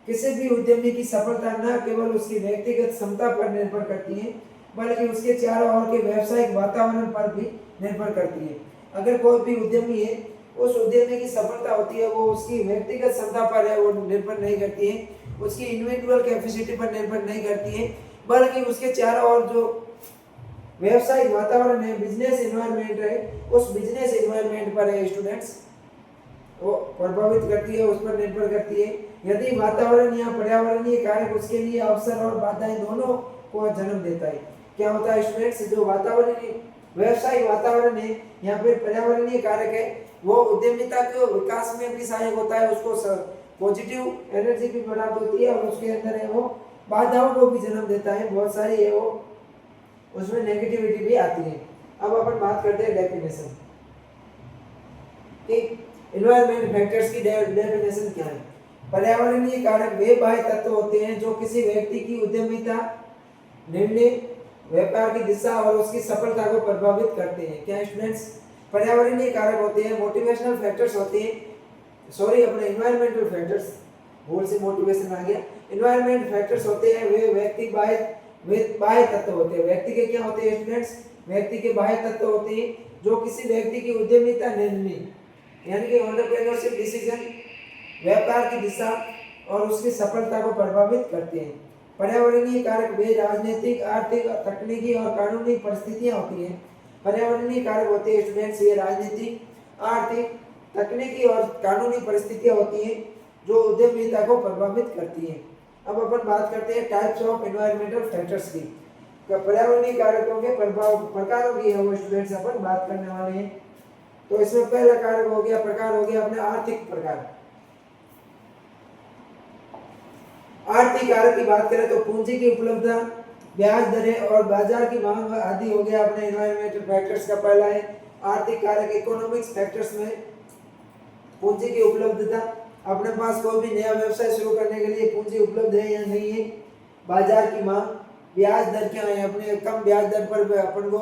किसी भी उद्यमी की सफलता न केवल उसकी व्यक्तिगत क्षमता पर निर्भर करती है, बल्कि उसके चारों ओर के व्यावसायिक वातावरण पर भी निर्भर करती है। अगर कोई भी उद्यमी है, उस उद्यमी की सफलता होती है वो उसकी व्यक्तिगत क्षमता पर है वो निर्भर नहीं करती है, उसकी इंडिविजुअल कैपेसिटी पर निर्भर नहीं करती है, बल्कि उसके चारों ओर जो व्यावसायिक वातावरण है, बिजनेस एनवायरनमेंट है, उस बिजनेस एनवायरनमेंट पर है स्टूडेंट्स वो प्रभावित करती है, उस पर निर्भर करती है। यदि वातावरण या पर्यावरणीय कारक उसके लिए अवसर और बाधाएं दोनों को जन्म देता है। क्या होता है स्टूडेंट्स, जो वातावरणीय व्यवसायिक वातावरण है या फिर पर्यावरणीय कारक है वो उद्यमिता के विकास में भी सहायक होता है, उसको पॉजिटिव एनर्जी भी प्राप्त होती है और उसके अंदर है वो बाधाओं को भी जन्म देता है, बहुत सारी है वो उसमें नेगेटिविटी भी आती है। अब अपन बात करते हैं डेफिनेशन, ठीक, एनवायरमेंट फैक्टर्स की डेफिनेशन क्या है। पर्यावरणीय कारक वे बाह्य तत्व होते हैं जो किसी व्यक्ति की उद्यमिता, निर्णय, व्यापार की दिशा और उसकी सफलता को प्रभावित करते हैं। क्या स्टूडेंट्स, पर्यावरणीय कारक होते हैं, मोटिवेशनल फैक्टर्स होते हैं, अपने एनवायरमेंटल फैक्टर्स भूल से मोटिवेशन आ गया। एनवायरमेंट फैक्टर्स होते हैं वे व्यक्ति बाह्य तत्व होते हैं। व्यक्ति के क्या होते हैं स्टूडेंट्स? व्यक्ति के बाह्य तत्व होते हैं जो किसी व्यक्ति की उद्यमिता निर्णय यानी कि एंटरप्रेन्योरशिप डिसीजन, व्यापार की दिशा और उसकी सफलता को प्रभावित करते हैं। पर्यावरणीय कारक वे राजनीतिक, आर्थिक, तकनीकी और कानूनी परिस्थितियां होती हैं। पर्यावरणीय कारक होते हैं स्टूडेंट्स ये राजनीतिक, आर्थिक, तकनीकी और कानूनी परिस्थितियां होती हैं जो उद्यमिता को प्रभावित करती हैं। अब अपन बात करते हैं टाइप्स ऑफ एनवायरमेंटल फैक्टर्स की। पर्यावरणीय कारकों के प्रकारों की है वो स्टूडेंट्स अपन बात करने वाले हैं। तो इसमें पहला कारक हो गया, प्रकार हो गया अपने आर्थिक प्रकार। आर्थिक कारक की बात करें तो पूंजी की उपलब्धता, ब्याज दरें और बाजार की मांग आदि हो गया अपने एनवायरमेंटल फैक्टर्स का पहला है आर्थिक कारक। इकोनॉमिक्स फैक्टर्स में पूंजी की उपलब्धता, अपने पास कोई भी नया व्यवसाय शुरू करने के लिए पूंजी उपलब्ध है या नहीं है। बाजार की मांग, ब्याज दर क्या है, अपने कम ब्याज दर पर अपन को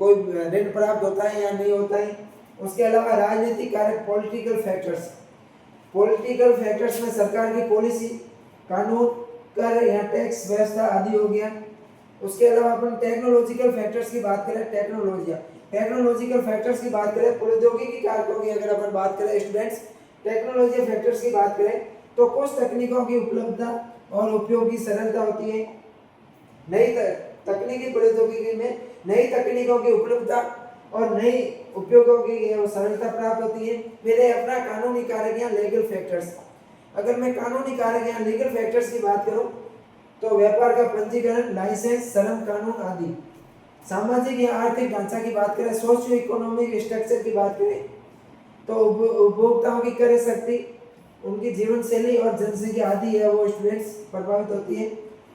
कोई ऋण प्राप्त होता है या नहीं होता है। उसके अलावा राजनीतिक कारक, पॉलिटिकल फैक्टर्स। पॉलिटिकल फैक्टर्स में सरकार की पॉलिसी, कानून, कर या टैक्स व्यवस्था आदि हो गया। उसके अलावा अपन टेक्नोलॉजिकल फैक्टर्स की बात करें, टेक्नोलॉजिकल फैक्टर्स की बात करें, प्रौद्योगिकी कारकों की अगर अपन बात करें स्टूडेंट्स, टेक्नोलॉजी फैक्टर्स की बात करें तो कुछ तकनीकों की उपलब्धता और उपयोग की सरलता होती है। नई तकनीकी प्रौद्योगिकी में नई तकनीकों की उपलब्धता और नई उपयोगों की सरलता प्राप्त होती है। फिर अपना कानूनी कारक या लीगल फैक्टर्स। अगर मैं कानूनी कारक या लीगल फैक्टर्स की बात करूं तो व्यापार का पंजीकरण, लाइसेंस, श्रम कानून आदि। सामाजिक या आर्थिक ढांचा की बात करें, सोशियो इकोनॉमिक स्ट्रक्चर की बात करें तो उपभोक्ताओं की क्रय शक्ति, उनकी जीवन शैली और जनसंख्या आदि है वो स्टूडेंट्स प्रभावित होती है।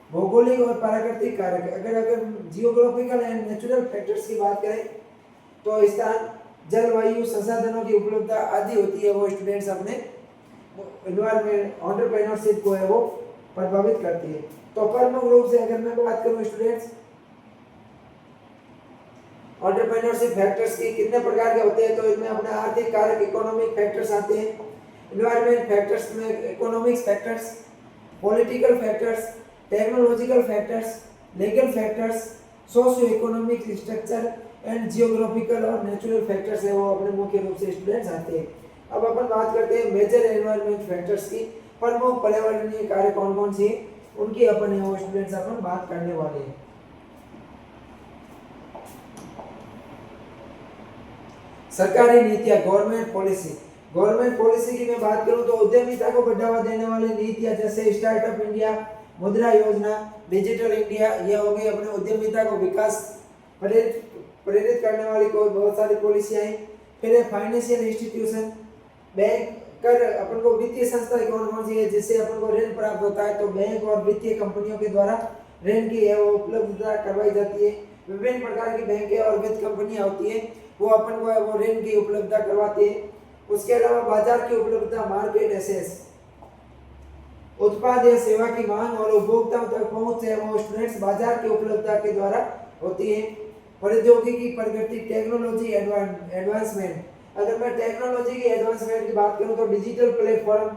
भौगोलिक और प्राकृतिक कारक, अगर जियोग्राफिकल एंड नेचुरल फैक्टर्स की बात करें तो स्थान, जलवायु, संसाधनों की उपलब्धता आदि होती है वो स्टूडेंट्स अपने एनवायरमेंट एंटरप्रेन्योरशिप को है वो प्रभावित करती है। तो प्रमुख रूप से अगर मैं बात करूं स्टूडेंट्स एंटरप्रेन्योरशिप फैक्टर्स की कितने प्रकार के होते हैं तो इनमें अपने आर्थिक कारक, इकोनॉमिक फैक्टर्स आते हैं। एनवायरमेंट फैक्टर्स में economics factors, political factors, technological factors, legal factors, socio economic structure and geographical और नेचुरल फैक्टर्स है वो अपने मुख्य रूप से स्टूडेंट्स आते हैं। अब अपन बात करते हैं मेजर एनवायरमेंट फैक्टर्स की। प्रमुख पर्यावरणीय कारक कौन कौन से उनकी अपन है वो स्टूडेंट्स अपन बात करने वाले हैं। सरकारी नीतियां, गवर्नमेंट पॉलिसी की मैं बात करूं तो उद्यमिता को बढ़ावा देने वाली नीतियां जैसे स्टार्टअप इंडिया, मुद्रा योजना, डिजिटल इंडिया, ये हो गई अपने उद्यमिता को विकास प्रेरित करने वाली कोई बहुत सारी पॉलिसियां हैं। फिर फाइनेंशियल इंस्टीट्यूशन, बैंक, कर, अपन को वित्तीय संस्था कौन कौन सी है जिससे अपन को ऋण प्राप्त होता है तो बैंक और वित्तीय कंपनियों के द्वारा ऋण की है वो उपलब्धता करवाई जाती है। विभिन्न प्रकार की बैंकें और वित्त कंपनियां होती है वो अपन को वो ऋण की उपलब्धता करवाती है। उसके अलावा बाजार की उपलब्धता, मार्केट एक्सेस, उत्पाद या सेवा की मांग और उपभोक्ताओं तक पहुंच है वो स्टूडेंट्स बाजार की उपलब्धता के द्वारा होती है। प्रौद्योगिकी प्रगति, टेक्नोलॉजी एडवांसमेंट, अगर मैं टेक्नोलॉजी की एडवांसमेंट की बात करूं तो डिजिटल प्लेटफॉर्म,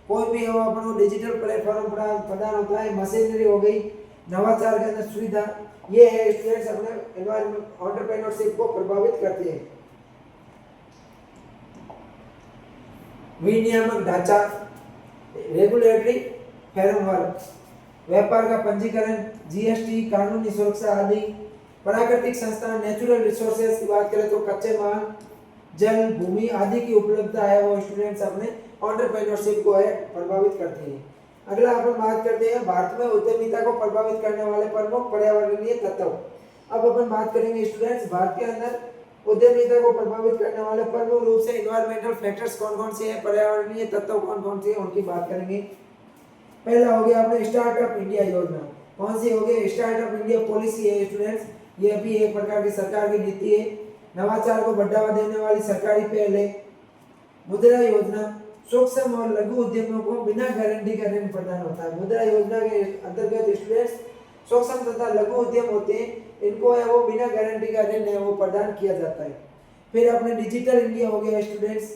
कोई भी हो अपन को डिजिटल प्लेटफॉर्म प्रदान होता है। मशीनरी हो गई, नवाचार के अंदर सुविधा, ये है स्टूडेंट्स अपने एनवायरमेंट एंटरप्रेन्योरशिप को प्रभावित करते हैं। विनियामक ढांचा, रेगुलेटरी फ्रेमवर्क, व्यापार का पंजीकरण, जीएसटी, कानूनी सुरक्षा आदि। प्राकृतिक संसाधन, नेचुरल रिसोर्सेज की बात करें तो कच्चे माल, जल, भूमि आदि की उपलब्धता है वो स्टूडेंट्स अपने एंटरप्रेन्योरशिप को है प्रभावित करती है। अगला अपन बात करते हैं भारत में उद्यमिता को प्रभावित करने वाले प्रमुख पर्यावरणीय तत्व। अब अपन बात करेंगे स्टूडेंट्स भारत के अंदर उद्यमिता को प्रभावित करने वाले प्रमुख रूप से एनवायरमेंटल फैक्टर्स कौन कौन से हैं, पर्यावरणीय तत्व कौन कौन से हैं उनकी बात करेंगे। पहला हो गया अपने स्टार्टअप इंडिया योजना। कौन सी हो गई? स्टार्टअप इंडिया पॉलिसी है स्टूडेंट्स, ये भी एक प्रकार की सरकार की नीति है। नवाचार को बढ़ावा देने वाली सरकारी पहल है। मुद्रा योजना, सूक्ष्म और लघु उद्यमों को बिना गारंटी का ऋण प्रदान होता है। मुद्रा योजना के अंतर्गत स्टूडेंट्स सूक्ष्म तथा लघु उद्यम होते हैं, इनको है वो बिना गारंटी का ऋण है वो प्रदान किया जाता है। फिर अपने डिजिटल इंडिया हो गया स्टूडेंट्स,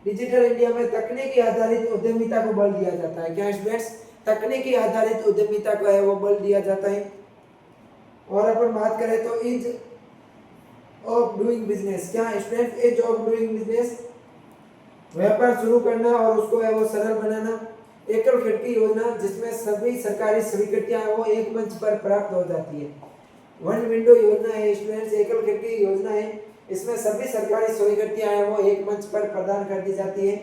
डिजिटल इंडिया में तकनीकी आधारित उद्यमिता को बल दिया जाता है। क्या स्टूडेंट्स? तकनीकी आधारित उद्यमिता को है वो बल दिया जाता है। और अपन बात करें तो इज ऑफ डूइंग बिजनेस। क्या students? Is of doing business, व्यापार शुरू करना और उसको है वो सरल बनाना। एकल खिड़की योजना, जिसमें सभी सरकारी स्वीकृतियां वो एक मंच पर प्राप्त हो जाती है। वन विंडो योजना है स्टूडेंट्स, एकल खिड़की योजना है, इसमें सभी सरकारी स्वीकृतियां हैं वो एक मंच पर प्रदान कर दी जाती है।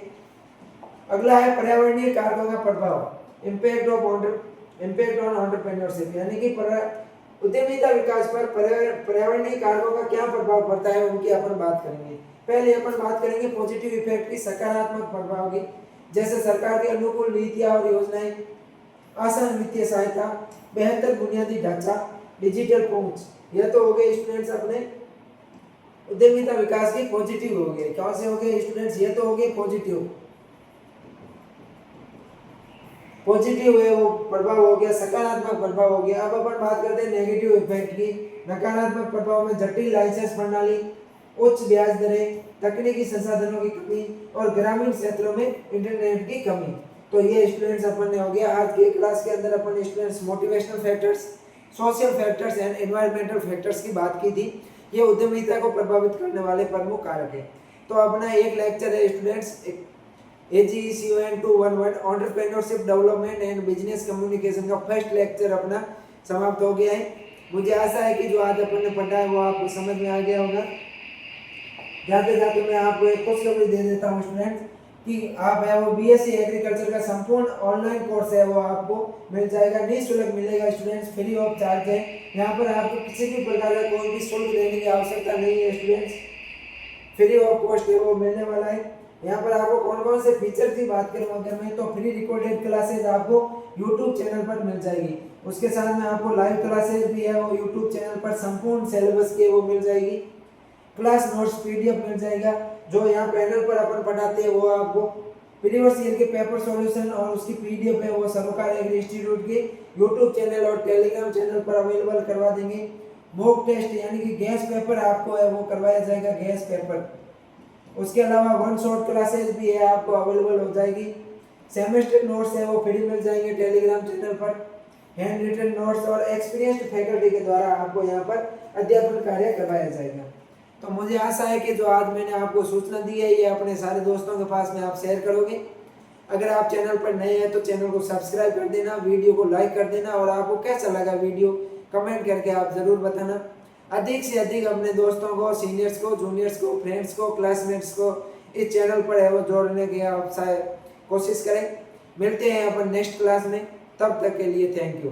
अगला है पर्यावरणीय कारकों का प्रभाव, इम्पैक्ट ऑन एंटरप्रेन्योरशिप, यानी कि उद्यमिता विकास पर पर्यावरणीय कारकों का क्या प्रभाव पड़ता है उनकी अपन बात करेंगे। पहले अपन बात करेंगे पॉजिटिव इफेक्ट की, सकारात्मक प्रभाव की, जैसे सरकार की अनुकूल नीतियां और योजनाएं, आसान वित्तीय सहायता, बेहतर बुनियादी ढांचा, डिजिटल पहुंच। यह तो हो गए स्टूडेंट्स अपने उद्यमिता विकास की पॉजिटिव हो गए। कौन से हो गए स्टूडेंट्स? ये तो हो गए पॉजिटिव है वो प्रभाव हो गया, सकारात्मक प्रभाव हो गया। अब अपन बात करते हैं नेगेटिव इफेक्ट की। नकारात्मक प्रभाव में जटिल लाइसेंस प्रणाली, उच्च ब्याज दरें, तकनीकी संसाधनों की कमी और ग्रामीण क्षेत्रों में इंटरनेट की कमी। तो ये स्टूडेंट्स अपन ने हो गया आज के क्लास के अंदर अपन students motivational factors, social factors and environmental factors की बात की थी। ये उद्यमिता को प्रभावित करने वाले प्रमुख कारक है। तो अपना एक लेक्चर है students AGECON 211 entrepreneurship development and business communication का फर्स्ट लेक्चर अपना समाप्त हो गया है। मुझे आशा है कि जो आज अपन ने पढ़ा है वो आपको समझ में आ गया होगा। जाते जाते मैं आपको एक खुशखबरी दे देता हूँ स्टूडेंट कि आप है वो BSc एग्रीकल्चर का संपूर्ण ऑनलाइन कोर्स है वो आपको मिल जाएगा, निःशुल्क मिलेगा स्टूडेंट्स, फ्री ऑफ चार्ज है। यहाँ पर आपको किसी भी प्रकार का कोई भी शुल्क देने की आवश्यकता नहीं है स्टूडेंट्स, फ्री ऑफ कॉस्ट है वो मिलने वाला है। यहाँ पर आपको कौन कौन से फीचर की बात करूँ अगर मैं, तो फ्री रिकॉर्डेड क्लासेज आपको YouTube चैनल पर मिल जाएगी। उसके साथ में आपको लाइव क्लासेज भी है वो YouTube चैनल पर संपूर्ण सिलेबस के वो मिल जाएगी। क्लास नोट्स PDF मिल जाएगा, जो यहाँ पैनल पर अपन पढ़ाते हैं वो आपको प्रीवियस ईयर के पेपर सॉल्यूशन और उसकी PDF है वो सरोकार एग्री इंस्टीट्यूट के YouTube चैनल और टेलीग्राम चैनल पर अवेलेबल करवा देंगे। मॉक टेस्ट यानी कि गैस पेपर आपको है वो करवाया जाएगा, गैस पेपर। उसके अलावा वन शॉट क्लासेस भी है आपको अवेलेबल हो जाएगी। सेमेस्टर नोट्स है वो फ्री मिल जाएंगे टेलीग्राम चैनल पर। हैंड रिटन नोट्स और एक्सपीरियंस्ड फैकल्टी के द्वारा आपको यहाँ पर अध्यापन कार्य करवाया जाएगा। तो मुझे आशा है कि जो आज मैंने आपको सूचना दी है ये अपने सारे दोस्तों के पास में आप शेयर करोगे। अगर आप चैनल पर नए हैं तो चैनल को सब्सक्राइब कर देना, वीडियो को लाइक कर देना और आपको कैसा लगा वीडियो कमेंट करके आप ज़रूर बताना। अधिक से अधिक अपने दोस्तों को, सीनियर्स को, जूनियर्स को, फ्रेंड्स को, क्लासमेट्स को इस चैनल पर है वो जोड़ने की आप कोशिश करें। मिलते हैं अपन नेक्स्ट क्लास में, तब तक के लिए थैंक यू।